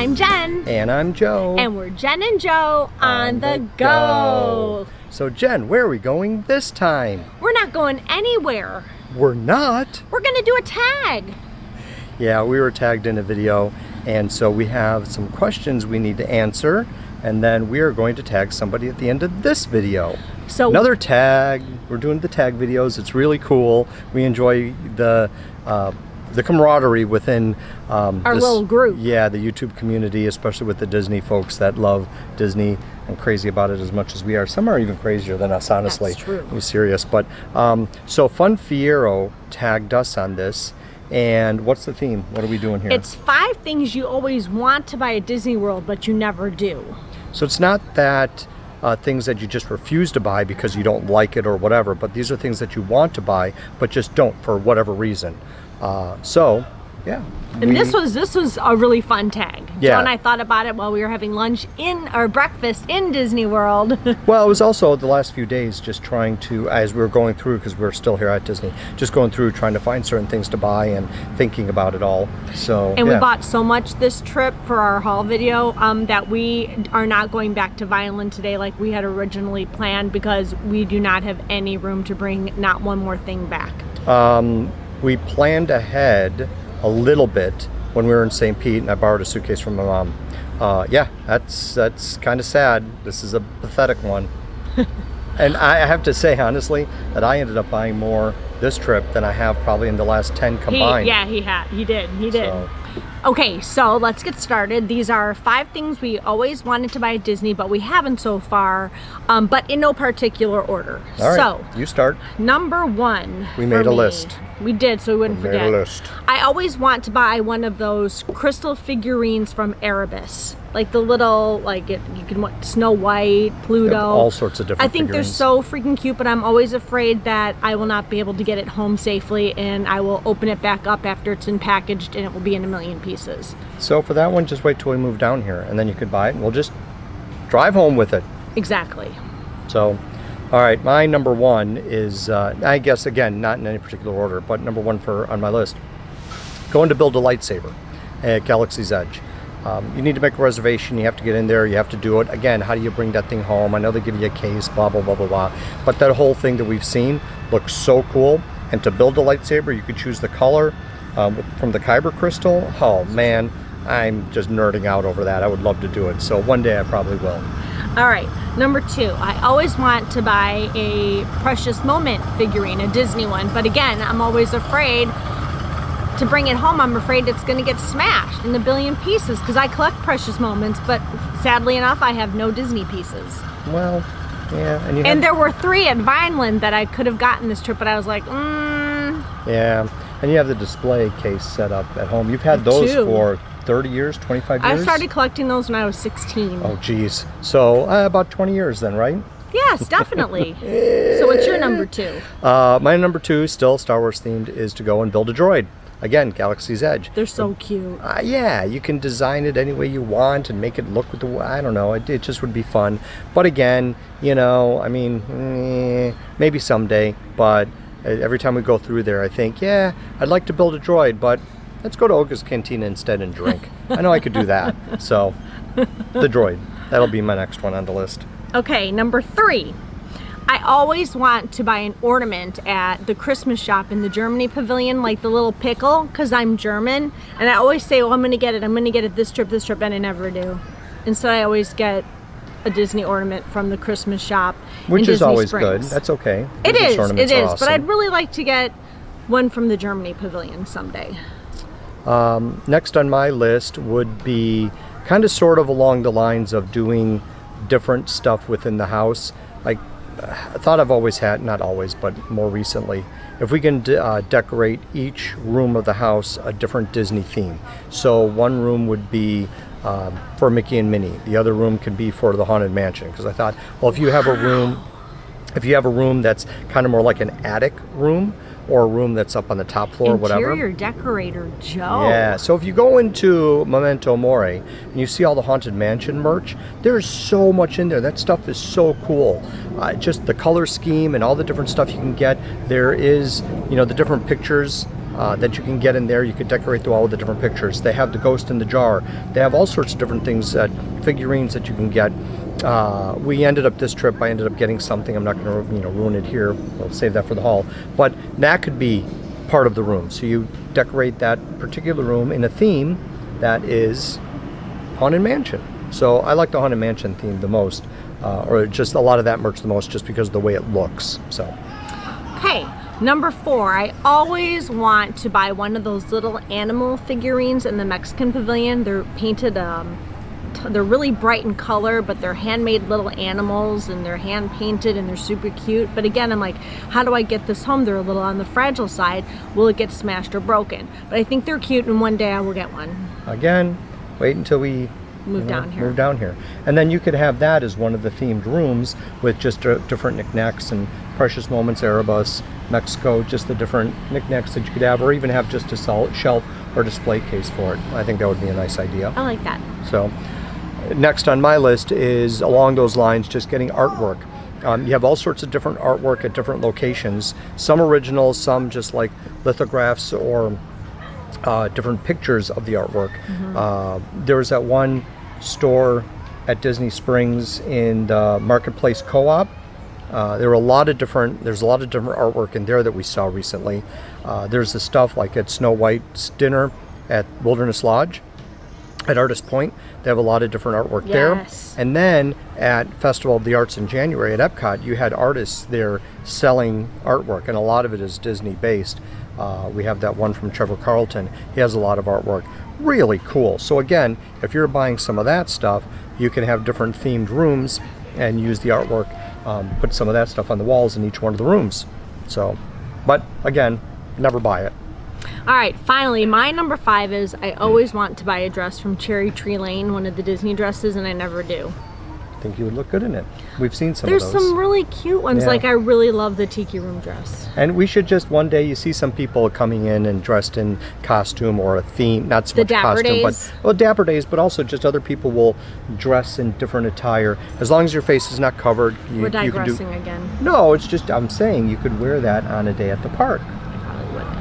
I'm Jen. And I'm Joe. And we're Jen and Joe on the go. So Jen, where are we going this time? We're not going anywhere. We're not? We're gonna do a tag. Yeah, we were tagged in a video, and so we have some questions we need to answer, and then we are going to tag somebody at the end of this video. So another tag. We're doing the tag videos. It's really cool. We enjoy the camaraderie within our little group. Yeah, the YouTube community, especially with the Disney folks that love Disney and crazy about it as much as we are. Some are even crazier than us, honestly. That's true. I'm serious. But so Fun Fiero tagged us on this. And what's the theme? What are we doing here? It's 5 things you always want to buy at Disney World, but you never do. So it's not that things that you just refuse to buy because you don't like it or whatever, but these are things that you want to buy, but just don't for whatever reason. So, yeah. And this was a really fun tag. Yeah. Joe and I thought about it while we were having lunch or breakfast in Disney World. Well, it was also the last few days just trying to, as we were going through, because we're still here at Disney, just going through trying to find certain things to buy and thinking about it all. So, and we bought so much this trip for our haul video that we are not going back to Violin today like we had originally planned, because we do not have any room to bring not one more thing back. We planned ahead a little bit when we were in St. Pete, and I borrowed a suitcase from my mom. Yeah, that's kind of sad. This is a pathetic one. And I have to say, honestly, that I ended up buying more this trip than I have probably in the last 10 combined. He did. So. Okay, so let's get started. These are 5 things we always wanted to buy at Disney, but we haven't so far, but in no particular order. All right, so you start. Number 1. We made a list. We did, so we wouldn't forget. Made a list. I always want to buy one of those crystal figurines from Erebus. Like the little, you can want Snow White, Pluto. All sorts of different I think figurines. they're so freaking cute, but I'm always afraid that I will not be able to get it home safely, and I will open it back up after it's been packaged and it will be in a million pieces. So for that one, just wait till we move down here, and then you could buy it, and we'll just drive home with it. Exactly. So, all right, my number 1 is, I guess, again, not in any particular order, but number 1 on my list, going to build a lightsaber at Galaxy's Edge. You need to make a reservation. You have to get in there. You have to do it. Again, how do you bring that thing home? I know they give you a case, blah, blah, blah, blah, blah. But that whole thing that we've seen looks so cool. And to build a lightsaber, you could choose the color from the Kyber crystal. Oh, man, I'm just nerding out over that. I would love to do it. So one day I probably will. All right, number 2, I always want to buy a Precious Moment figurine, a Disney one. But again, I'm always afraid to bring it home. I'm afraid it's going to get smashed in a billion pieces, because I collect Precious Moments, but sadly enough, I have no Disney pieces. Well, yeah. And there were 3 at Vineland that I could have gotten this trip, but I was like, Yeah, and you have the display case set up at home. You've had those for 30 years, 25 years? I started collecting those when I was 16. Oh, geez. So about 20 years then, right? Yes, definitely. So what's your number 2? My number 2, still Star Wars themed, is to go and build a droid. Again, Galaxy's Edge. They're so cute. Yeah, you can design it any way you want and make it look with the, I don't know, it just would be fun. But again, I mean, maybe someday, but every time we go through there, I think, yeah, I'd like to build a droid, but let's go to Olga's Cantina instead and drink. I know I could do that. So, the droid. That'll be my next one on the list. Okay, number 3. I always want to buy an ornament at the Christmas shop in the Germany Pavilion, like the little Pickle, because I'm German. And I always say, I'm going to get it this trip, and I never do. Instead, I always get a Disney ornament from the Christmas shop Which in is Disney always Springs. good. That's okay. It is, awesome. but I'd really like to get one from the Germany Pavilion someday. Next on my list would be kind of sort of along the lines of doing different stuff within the house. Like, I thought I've always had, not always, but more recently, if we can decorate each room of the house a different Disney theme. So one room would be for Mickey and Minnie. The other room could be for the Haunted Mansion. Because I thought, well, if you have a room that's kind of more like an attic room, or a room that's up on the top floor, whatever. Interior decorator, Joe. Yeah, so if you go into Memento Mori and you see all the Haunted Mansion merch, there's so much in there. That stuff is so cool. Just the color scheme and all the different stuff you can get. There is, the different pictures that you can get in there. You can decorate the wall with the different pictures. They have the ghost in the jar. They have all sorts of different things, figurines that you can get. I ended up getting something. I'm not going to ruin it here. We'll save that for the haul. But that could be part of the room. So you decorate that particular room in a theme that is Haunted Mansion. So I like the Haunted Mansion theme the most, or just a lot of that merch the most, just because of the way it looks. So. Okay, number 4. I always want to buy one of those little animal figurines in the Mexican Pavilion. They're painted. They're really bright in color, but they're handmade little animals, and they're hand painted, and they're super cute. But again, I'm like, how do I get this home? They're a little on the fragile side. Will it get smashed or broken? But I think they're cute, and one day I will get one. Again, wait until we move down here. And then you could have that as one of the themed rooms with just different knickknacks and Precious Moments, Erebus, Mexico, just the different knickknacks that you could have, or even have just a solid shelf or display case for it. I think that would be a nice idea. I like that. So next on my list is along those lines, just getting artwork. You have all sorts of different artwork at different locations, some original, some just like lithographs or different pictures of the artwork. There was that one store at Disney Springs in the Marketplace Co-op. There's a lot of different artwork in there that we saw recently. There's the stuff like at Snow White's dinner at Wilderness Lodge. At Artist Point, they have a lot of different artwork there. And then at Festival of the Arts in January at Epcot, you had artists there selling artwork, and a lot of it is Disney based. We have that one from Trevor Carlton. He has a lot of artwork. Really cool. So again, if you're buying some of that stuff, you can have different themed rooms and use the artwork, put some of that stuff on the walls in each one of the rooms. So, but again, never buy it. All right, finally, my number 5 is I always want to buy a dress from Cherry Tree Lane, one of the Disney dresses, and I never do. I think you would look good in it. We've seen some There's of those. some really cute ones. Yeah. Like, I really love the Tiki Room dress. And we should just, one day, you see some people coming in and dressed in costume or a theme, not so much Dapper costume, Days. but Dapper Days, but also just other people will dress in different attire. As long as your face is not covered, We're digressing again. No, it's just, I'm saying you could wear that on a day at the park.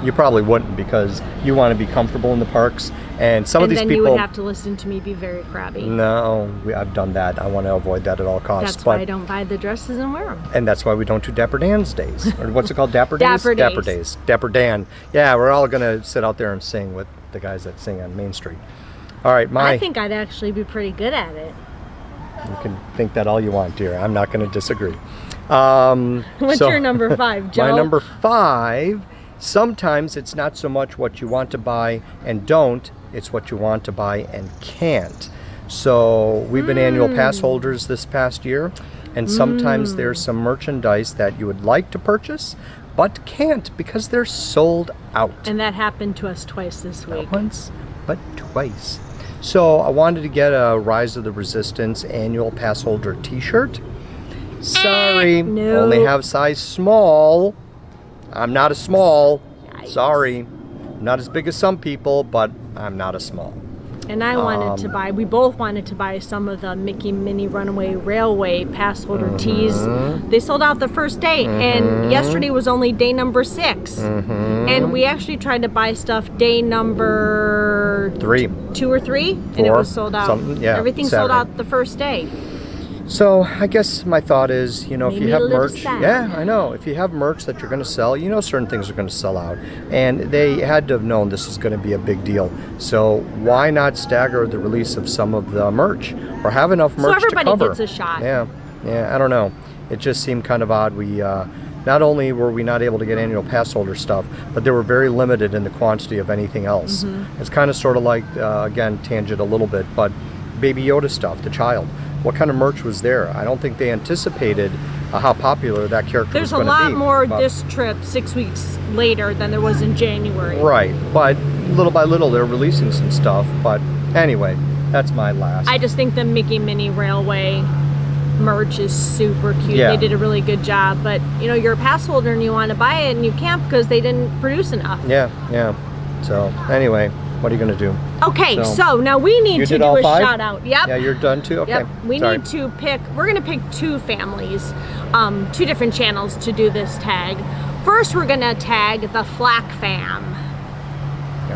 You probably wouldn't, because you want to be comfortable in the parks, and some of these people. And then you would have to listen to me be very crabby. No, I've done that. I want to avoid that at all costs. That's why I don't buy the dresses and wear them. And that's why we don't do Dapper Dan's days, or what's it called, Dapper Days? Dapper Days. Dapper Dan. Yeah, we're all gonna sit out there and sing with the guys that sing on Main Street. All right, I think I'd actually be pretty good at it. You can think that all you want, dear. I'm not going to disagree. What's your number 5, Joe? My number 5. Sometimes it's not so much what you want to buy and don't, it's what you want to buy and can't. So we've been annual pass holders this past year, and sometimes there's some merchandise that you would like to purchase, but can't because they're sold out. And that happened to us twice this week. Not once, but twice. So I wanted to get a Rise of the Resistance annual pass holder t-shirt. Sorry, no. Only have size small. I'm not a small. Yikes. Sorry. I'm not as big as some people, but I'm not a small. And I wanted to buy, we both wanted to buy some of the Mickey Minnie Runaway Railway pass holder tees. They sold out the first day, and yesterday was only day number 6. And we actually tried to buy stuff day number 2 or 3, and it was sold out. Everything sold out the first day. So I guess my thought is, if you have merch, sad. yeah, I know. If you have merch that you're going to sell, certain things are going to sell out. And they had to have known this is going to be a big deal. So why not stagger the release of some of the merch, or have enough merch to cover? So everybody gets a shot. Yeah, I don't know. It just seemed kind of odd. We not only were we not able to get annual pass holder stuff, but they were very limited in the quantity of anything else. It's kind of sort of like, again, tangent a little bit, but Baby Yoda stuff, the child. What kind of merch was there? I don't think they anticipated how popular that character was going to be. There's a lot more this trip 6 weeks later than there was in January. Right, but little by little they're releasing some stuff. But anyway, that's my last. I just think the Mickey Minnie Railway merch is super cute. Yeah. They did a really good job. But, you're a pass holder and you want to buy it and you can't because they didn't produce enough. Yeah. So anyway, what are you going to do? Okay, so now we need to do a 5? shout out. Yep. Yeah, you're done too? Okay. Yep. We need to pick, we're going to pick 2 families, 2 different channels to do this tag. First, we're going to tag the Flack Fam.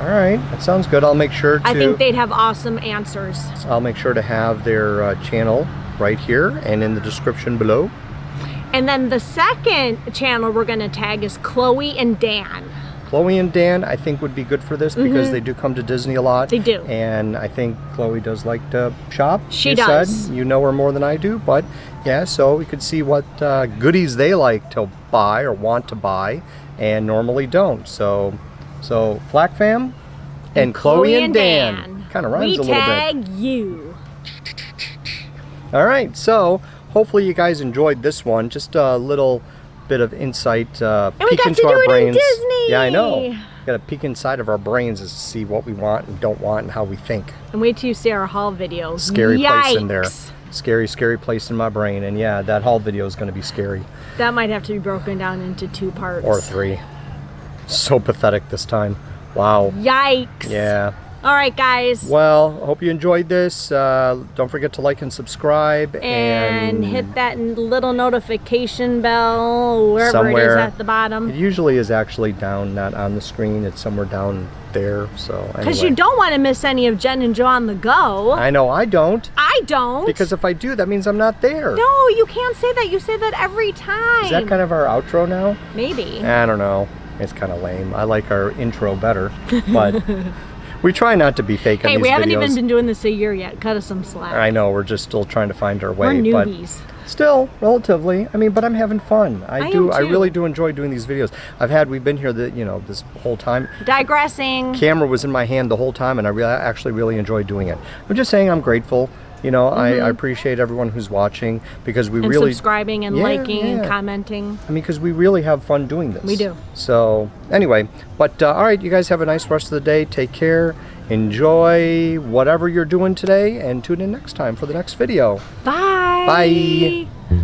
All right, that sounds good. I'll make sure to. I think they'd have awesome answers. I'll make sure to have their channel right here and in the description below. And then the second channel we're going to tag is Chloe and Dan. Chloe and Dan, I think, would be good for this because they do come to Disney a lot. They do. And I think Chloe does like to shop. She does. Said. You know her more than I do, but yeah, so we could see what goodies they like to buy or want to buy and normally don't. So Flack Fam and Chloe and Dan. Kind of rhymes a little bit. We tag you. All right, so hopefully you guys enjoyed this one. Just a little bit of insight, peek into our brains. Disney. Yeah, I know. Got to peek inside of our brains to see what we want and don't want and how we think. And wait till you see our haul video. Scary Yikes. place in there. Scary place in my brain. And yeah, that haul video is going to be scary. That might have to be broken down into 2 parts. Or 3. So pathetic this time. Wow. Yikes. Yeah. All right, guys. Well, I hope you enjoyed this. Don't forget to like and subscribe. And hit that little notification bell wherever it is at the bottom. It usually is actually down, not on the screen. It's somewhere down there. So Because anyway. you don't want to miss any of Jen and Joe on the go. I know, I don't. I don't. Because if I do, that means I'm not there. No, you can't say that. You say that every time. Is that kind of our outro now? Maybe. I don't know. It's kind of lame. I like our intro better. But we try not to be fake on these videos. Hey, we haven't even been doing this a year yet. Cut us some slack. I know, we're just still trying to find our way. We're newbies. But still, relatively. I mean, but I'm having fun. I really do enjoy doing these videos. We've been here this whole time. Digressing. Camera was in my hand the whole time, and I actually really enjoy doing it. I'm just saying I'm grateful. You know, I appreciate everyone who's watching because we really subscribing and liking and commenting. I mean, because we really have fun doing this. We do. So anyway, but all right, you guys have a nice rest of the day. Take care. Enjoy whatever you're doing today, and tune in next time for the next video. Bye. Bye.